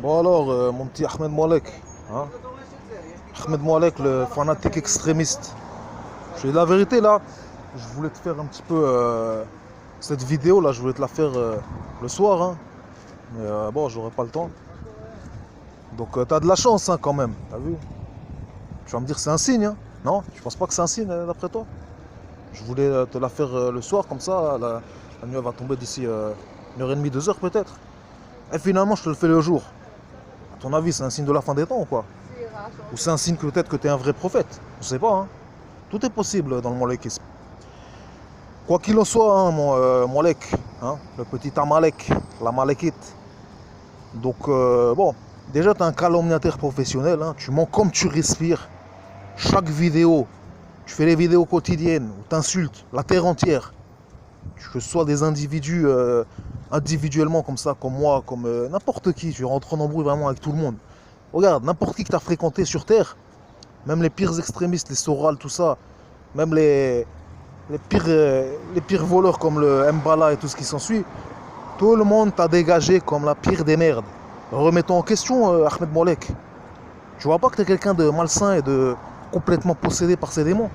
Bon alors, mon petit Ahmed Moalek, hein? Ahmed Moalek, le fanatique extrémiste. J'ai la vérité là, je voulais te faire un petit peu cette vidéo là, je voulais te la faire le soir, hein. Mais bon, j'aurai pas le temps. Donc t'as de la chance hein, quand même, t'as vu? Tu vas me dire c'est un signe, hein? Non? Tu penses pas que c'est un signe d'après toi? Je voulais te la faire le soir comme ça, la nuit elle va tomber d'ici 1h30, 2 heures peut-être. Et finalement je te le fais le jour. À ton avis, c'est un signe de la fin des temps ou quoi? Ou c'est un signe que peut-être que tu es un vrai prophète? Je sais pas, hein. Tout est possible dans le molékisme. Quoi qu'il en soit, hein, mon Molek, hein, le petit Amalek, la Malekite. Donc, bon, déjà, tu es un calomniateur professionnel, hein, tu mens comme tu respires. Chaque vidéo, tu fais les vidéos quotidiennes où tu insultes la terre entière. Que ce soit des individus individuellement comme ça, comme moi, comme n'importe qui, tu rentres en embrouille vraiment avec tout le monde. Regarde, n'importe qui que tu as fréquenté sur Terre, même les pires extrémistes, les Soral, tout ça, même les pires voleurs comme le Mbala et tout ce qui s'ensuit, tout le monde t'a dégagé comme la pire des merdes. Remettons en question Ahmed Moalek. Tu vois pas que t'es quelqu'un de malsain et de complètement possédé par ces démons?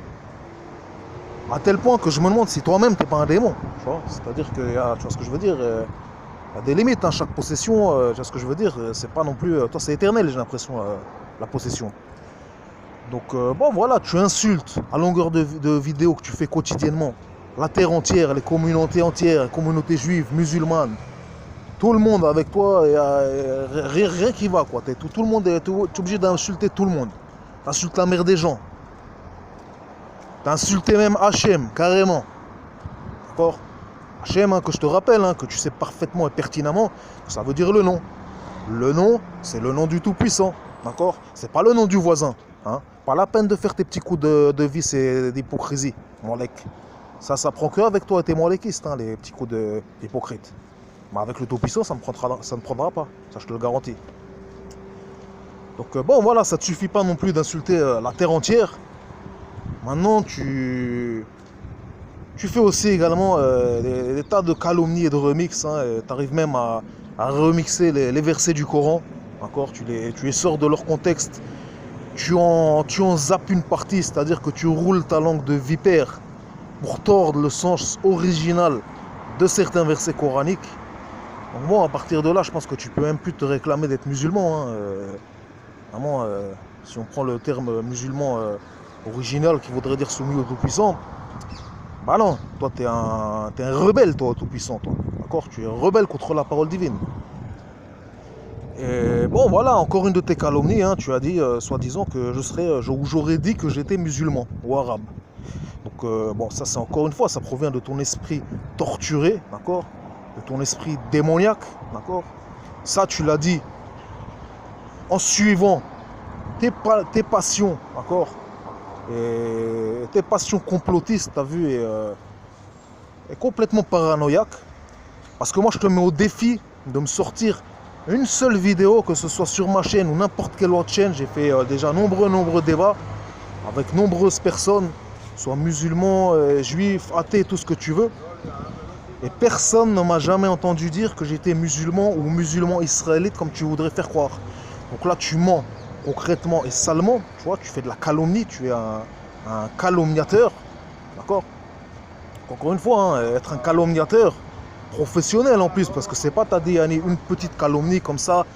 À tel point que je me demande si toi-même t'es pas un démon. Tu vois, c'est-à-dire que, tu vois ce que je veux dire, y a des limites, hein, chaque possession, tu vois ce que je veux dire, c'est pas non plus, toi c'est éternel j'ai l'impression, la possession. Donc bon voilà, tu insultes à longueur de vidéos que tu fais quotidiennement la terre entière, les communautés entières, les communautés juives, musulmanes, tout le monde avec toi, rien qui va quoi. Tout le monde est obligé d'insulter tout le monde. T'insultes la mère des gens. T'as insulté même Hachem, carrément. D'accord? Hachem, hein, que je te rappelle, hein, que tu sais parfaitement et pertinemment, que ça veut dire le nom. Le nom, c'est le nom du Tout-Puissant. D'accord? C'est pas le nom du voisin. Hein? Pas la peine de faire tes petits coups de vice et d'hypocrisie, Molek. Ça prend que avec toi et tes molékistes, hein, les petits coups d'hypocrite. Mais avec le Tout-Puissant, ça ne prendra pas. Ça, je te le garantis. Donc bon, voilà, ça ne te suffit pas non plus d'insulter la terre entière. Maintenant, tu fais aussi également des tas de calomnies et de remixes. Hein, tu arrives même à remixer les versets du Coran. D'accord, tu les sors de leur contexte. Tu en zappes une partie, c'est-à-dire que tu roules ta langue de vipère pour tordre le sens original de certains versets coraniques. Donc bon, à partir de là, je pense que tu peux même plus te réclamer d'être musulman. Hein. Vraiment, si on prend le terme musulman original qui voudrait dire soumis au Tout-Puissant, bah non, toi t'es un rebelle, toi, au Tout-Puissant, toi. D'accord? Tu es rebelle contre la parole divine. Et bon, voilà, encore une de tes calomnies, hein, tu as dit, soi-disant, que j'aurais dit que j'étais musulman ou arabe. Donc, bon, ça, c'est encore une fois, ça provient de ton esprit torturé, d'accord? De ton esprit démoniaque, d'accord? Ça, tu l'as dit en suivant tes passions, d'accord? Et tes passions complotistes, t'as vu, et complètement paranoïaque. Parce que moi, je te mets au défi de me sortir une seule vidéo, que ce soit sur ma chaîne ou n'importe quelle autre chaîne. J'ai fait déjà nombreux débats avec nombreuses personnes, soit musulmans, juifs, athées, tout ce que tu veux. Et personne ne m'a jamais entendu dire que j'étais musulman ou musulman israélite comme tu voudrais faire croire. Donc là, tu mens concrètement et salement, tu vois, tu fais de la calomnie, tu es un calomniateur, d'accord? Encore une fois, hein, être un calomniateur professionnel en plus, parce que c'est pas t'as dit une petite calomnie comme ça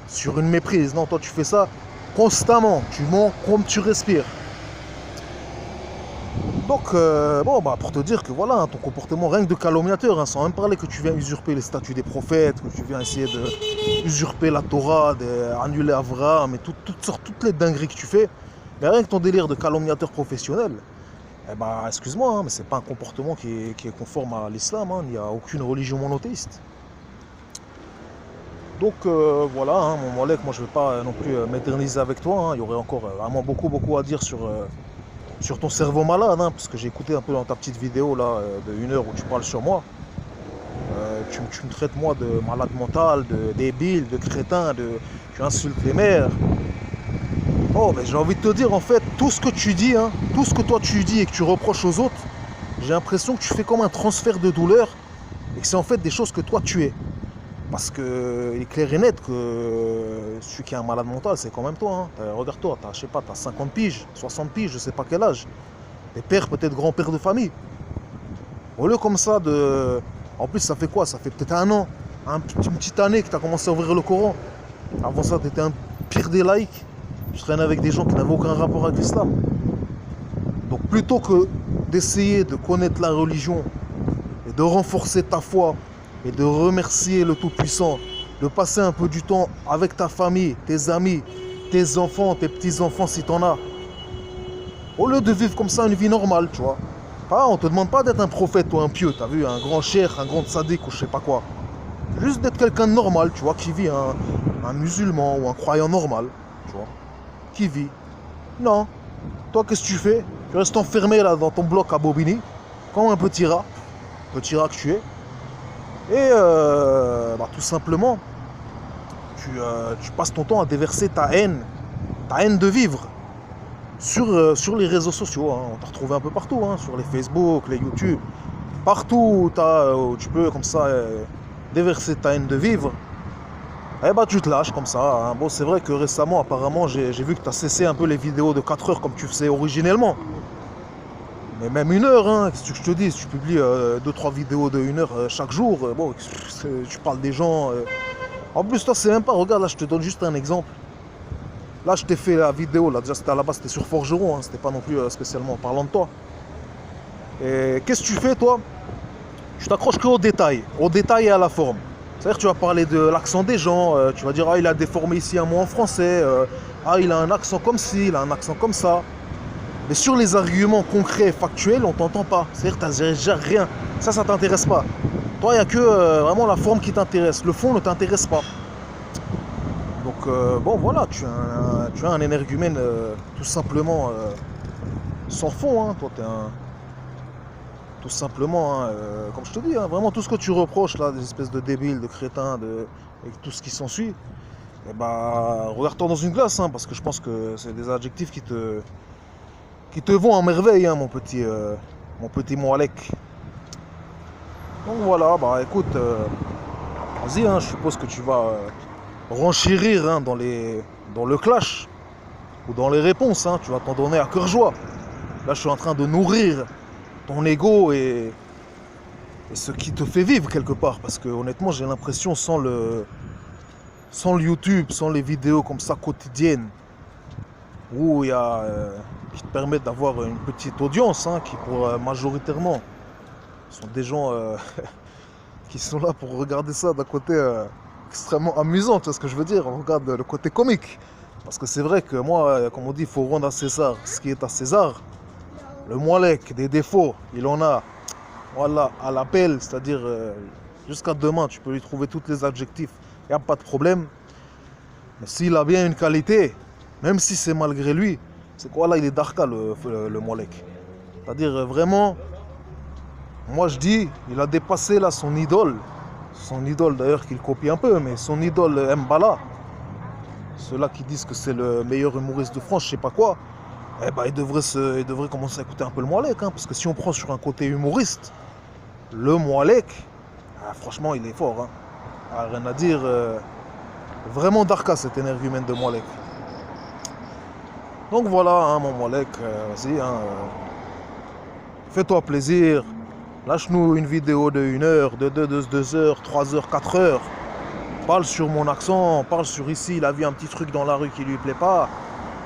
sur une méprise. Non, toi tu fais ça constamment, tu mens comme tu respires. Donc bon, bah pour te dire que voilà, hein, ton comportement rien que de calomniateur, hein, sans même parler que tu viens usurper les statuts des prophètes, que tu viens essayer de usurper la Torah, d'annuler Avraham et toutes les dingueries que tu fais, mais rien que ton délire de calomniateur professionnel, eh bah, excuse-moi, hein, mais c'est pas un comportement qui est conforme à l'islam, hein, il n'y a aucune religion monothéiste. Donc voilà, hein, mon Molek, moi je ne vais pas non plus m'éterniser avec toi, hein, il y aurait encore vraiment beaucoup à dire sur ton cerveau malade, hein, parce que j'ai écouté un peu dans ta petite vidéo là, de 1 heure où tu parles sur moi. Tu me traites moi de malade mental, de débile, de crétin, tu insultes les mères. Oh, mais j'ai envie de te dire, en fait, tout ce que tu dis, hein, tout ce que toi tu dis et que tu reproches aux autres, j'ai l'impression que tu fais comme un transfert de douleur et que c'est en fait des choses que toi tu es. Parce que il est clair et net que celui qui est un malade mental, c'est quand même toi. Hein. Regarde-toi, je sais pas, t'as 50 piges, 60 piges, je sais pas quel âge. T'es père, peut-être grand-père de famille. Au lieu comme ça de... En plus, ça fait quoi? Ça fait peut-être un an, une petite année que t'as commencé à ouvrir le Coran. Avant ça, t'étais un pire des laïcs. Tu traînais avec des gens qui n'avaient aucun rapport avec l'islam. Donc plutôt que d'essayer de connaître la religion et de renforcer ta foi et de remercier le Tout-Puissant, de passer un peu du temps avec ta famille, tes amis, tes enfants, tes petits-enfants si t'en as, au lieu de vivre comme ça une vie normale, tu vois. Ah, on te demande pas d'être un prophète ou un pieux, t'as vu, un grand cheikh, un grand sadique ou je sais pas quoi. Juste d'être quelqu'un de normal, tu vois, qui vit, un musulman ou un croyant normal, tu vois, qui vit. Non. Toi, qu'est-ce que tu fais? Tu restes enfermé là dans ton bloc à Bobigny, comme un petit rat que tu es. Et tout simplement, tu passes ton temps à déverser ta haine de vivre sur les réseaux sociaux. Hein. On t'a retrouvé un peu partout, hein, sur les Facebook, les YouTube, partout où tu peux comme ça déverser ta haine de vivre. Eh bah tu te lâches comme ça. Hein. Bon, c'est vrai que récemment, apparemment, j'ai vu que tu as cessé un peu les vidéos de 4 heures comme tu faisais originellement. Mais même 1 heure, hein, qu'est-ce que je te dis, si tu publies 2-3 vidéos de 1 heure chaque jour, bon, tu parles des gens. En plus, toi, c'est même pas, regarde, là, je te donne juste un exemple. Là, je t'ai fait la vidéo, là, déjà, c'était à la base, c'était sur Forgeron, hein, c'était pas non plus spécialement en parlant de toi. Et qu'est-ce que tu fais, toi? Tu t'accroches qu'au détail et à la forme. C'est-à-dire que tu vas parler de l'accent des gens, tu vas dire, ah, il a déformé ici un mot en français, ah, il a un accent comme ci, il a un accent comme ça. Mais sur les arguments concrets et factuels, on t'entend pas. C'est-à-dire que tu n'as déjà rien. Ça t'intéresse pas. Toi, il n'y a que vraiment la forme qui t'intéresse. Le fond ne t'intéresse pas. Donc, bon, voilà, tu as un énergumène tout simplement sans fond. Hein. Toi, tu es un... Tout simplement, hein, comme je te dis, hein, vraiment tout ce que tu reproches, là, des espèces de débiles, de crétins, et tout ce qui s'ensuit, eh bah, regarde-toi dans une glace, hein, parce que je pense que c'est des adjectifs qui te vont en merveille, hein, mon petit Moalek. Donc voilà, bah écoute, vas-y, hein, je suppose que tu vas renchérir hein, dans le clash ou dans les réponses, hein, tu vas t'en donner à cœur joie. Là, je suis en train de nourrir ton ego et ce qui te fait vivre quelque part, parce que honnêtement, j'ai l'impression sans le YouTube, sans les vidéos comme ça quotidiennes, où il y a qui te permettent d'avoir une petite audience, hein, qui pour majoritairement sont des gens qui sont là pour regarder ça d'un côté extrêmement amusant, tu vois ce que je veux dire, on regarde le côté comique. Parce que c'est vrai que moi, comme on dit, il faut rendre à César ce qui est à César. Le Moalek, des défauts, il en a, voilà, à l'appel, c'est-à-dire jusqu'à demain, tu peux lui trouver tous les adjectifs, il n'y a pas de problème. Mais s'il a bien une qualité, même si c'est malgré lui, c'est quoi là, il est Darka le Moalek. C'est-à-dire vraiment, moi je dis, il a dépassé là son idole d'ailleurs qu'il copie un peu, mais son idole Mbala, ceux-là qui disent que c'est le meilleur humoriste de France, je sais pas quoi, eh ben il devrait commencer à écouter un peu le Moalek, hein, parce que si on prend sur un côté humoriste, le Moalek, franchement il est fort, hein. Rien à dire, vraiment Darka cet énergumène de Moalek. Donc voilà, hein, mon Moalek, vas-y, hein, fais-toi plaisir, lâche-nous une vidéo de 1 heure, de 2 heures, 3 heures, 4 heures. Parle sur mon accent, parle sur ici, il a vu un petit truc dans la rue qui lui plaît pas.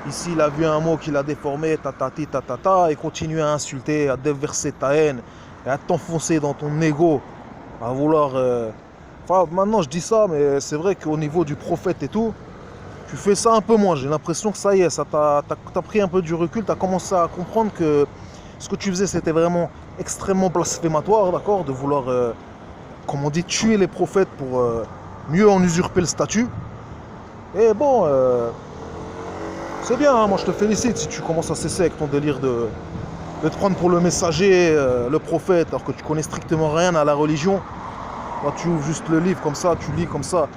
Ici, il a vu un mot qu'il a déformé, tatati, tatata, et continue à insulter, à déverser ta haine, et à t'enfoncer dans ton ego, à vouloir... Enfin, maintenant, je dis ça, mais c'est vrai qu'au niveau du prophète et tout, tu fais ça un peu moins. J'ai l'impression que ça y est, ça t'as pris un peu du recul, t'as commencé à comprendre que ce que tu faisais, c'était vraiment extrêmement blasphématoire, d'accord, de vouloir, comme on dit, tuer les prophètes pour mieux en usurper le statut. Et bon... c'est bien, hein, moi je te félicite si tu commences à cesser avec ton délire de te prendre pour le messager, le prophète, alors que tu connais strictement rien à la religion. Moi tu ouvres juste le livre comme ça, tu lis comme ça,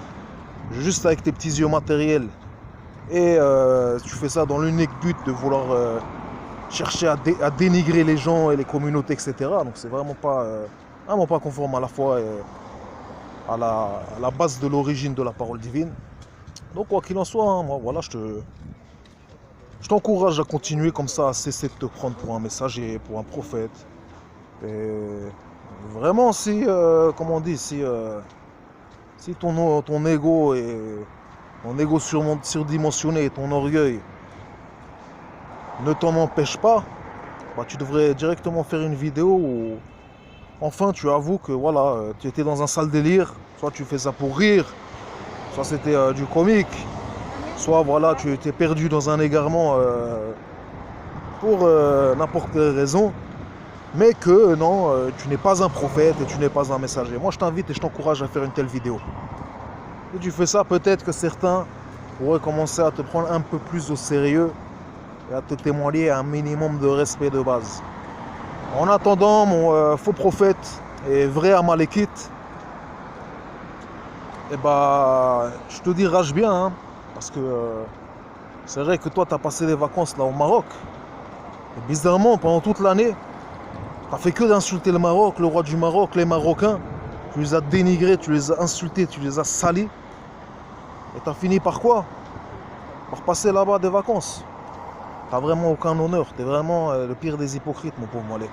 juste avec tes petits yeux matériels. Et tu fais ça dans l'unique but de vouloir chercher à dénigrer les gens et les communautés, etc. Donc c'est vraiment pas conforme à la foi à la base de l'origine de la parole divine. Donc quoi qu'il en soit, hein, moi voilà, je t'encourage à continuer comme ça, à cesser de te prendre pour un messager, pour un prophète. Et vraiment, si, comment on dit, si ton ego est ton ego surdimensionné et ton orgueil ne t'en empêche pas, bah, tu devrais directement faire une vidéo où enfin tu avoues que voilà, tu étais dans un sale délire, soit tu fais ça pour rire, soit c'était du comique, soit voilà, tu étais perdu dans un égarement pour n'importe quelle raison, mais que non, tu n'es pas un prophète et tu n'es pas un messager. Moi je t'invite et je t'encourage à faire une telle vidéo. Si tu fais ça, peut-être que certains pourraient commencer à te prendre un peu plus au sérieux et à te témoigner un minimum de respect de base. En attendant, mon faux prophète et vrai Amalekite, eh bah, je te dis rage bien, hein, parce que c'est vrai que toi, tu as passé des vacances là au Maroc. Et bizarrement, pendant toute l'année, tu as fait que d'insulter le Maroc, le roi du Maroc, les Marocains. Tu les as dénigrés, tu les as insultés, tu les as salis. Et tu as fini par quoi? Par passer là-bas des vacances. T'as vraiment aucun honneur. T'es vraiment le pire des hypocrites, mon pauvre Malek.